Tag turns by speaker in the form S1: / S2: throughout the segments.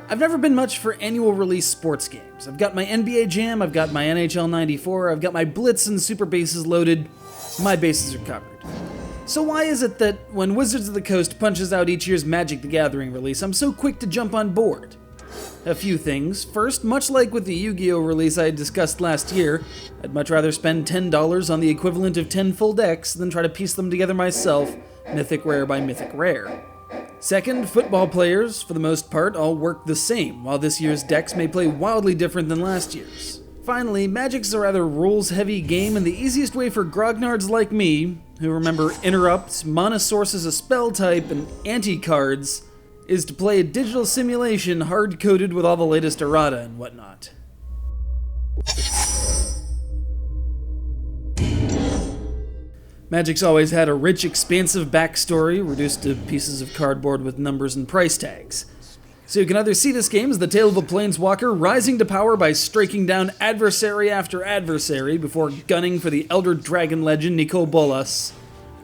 S1: I've never been much for annual release sports games. I've got my NBA Jam, I've got my NHL 94, I've got my Blitz and Super Bases loaded. My bases are covered. So why is it that when Wizards of the Coast punches out each year's Magic the Gathering release, I'm so quick to jump on board? A few things. First, much like with the Yu-Gi-Oh! Release I had discussed last year, I'd much rather spend $10 on the equivalent of 10 full decks than try to piece them together myself, mythic rare by mythic rare. Second, football players, for the most part, all work the same, while this year's decks may play wildly different than last year's. Finally, Magic's a rather rules-heavy game, and the easiest way for grognards like me, who remember interrupts, mana source as a spell type, and anti-cards, is to play a digital simulation hard-coded with all the latest errata and whatnot. Magic's always had a rich, expansive backstory, reduced to pieces of cardboard with numbers and price tags. So you can either see this game as the tale of a Planeswalker rising to power by striking down adversary after adversary before gunning for the Elder Dragon legend Nicol Bolas,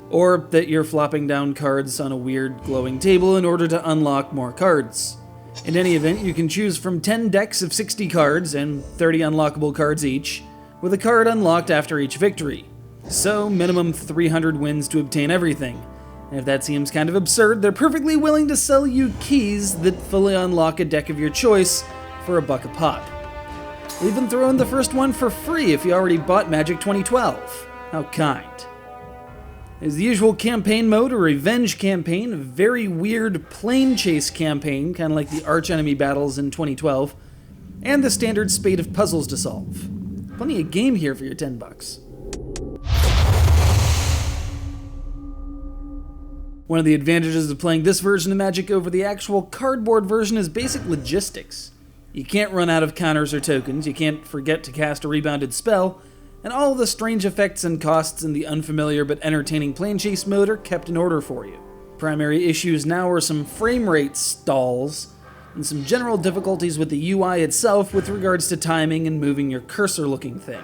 S1: or that you're flopping down cards on a weird glowing table in order to unlock more cards. In any event, you can choose from 10 decks of 60 cards and 30 unlockable cards each, with a card unlocked after each victory. So, minimum 300 wins to obtain everything. And if that seems kind of absurd, they're perfectly willing to sell you keys that fully unlock a deck of your choice for $1 a pop. They'll even throw in the first one for free if you already bought Magic 2012. How kind. There's the usual campaign mode, a revenge campaign, a very weird plane chase campaign, kind of like the arch-enemy battles in 2012, and the standard spate of puzzles to solve. Plenty of game here for your $10. One of the advantages of playing this version of Magic over the actual cardboard version is basic logistics. You can't run out of counters or tokens, you can't forget to cast a rebounded spell, and all of the strange effects and costs in the unfamiliar but entertaining plane chase mode are kept in order for you. Primary issues now are some frame rate stalls, and some general difficulties with the UI itself with regards to timing and moving your cursor-looking thing.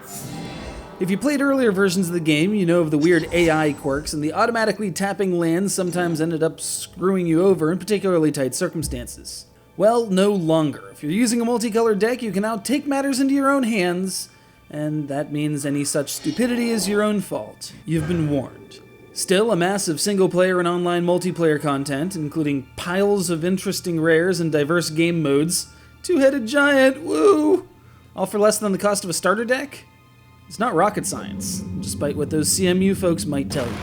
S1: If you played earlier versions of the game, you know of the weird AI quirks, and the automatically tapping lands sometimes ended up screwing you over in particularly tight circumstances. Well, no longer. If you're using a multicolored deck, you can now take matters into your own hands, and that means any such stupidity is your own fault. You've been warned. Still, a massive single-player and online multiplayer content, including piles of interesting rares and diverse game modes, two-headed giant, woo! All for less than the cost of a starter deck? It's not rocket science, despite what those CMU folks might tell you.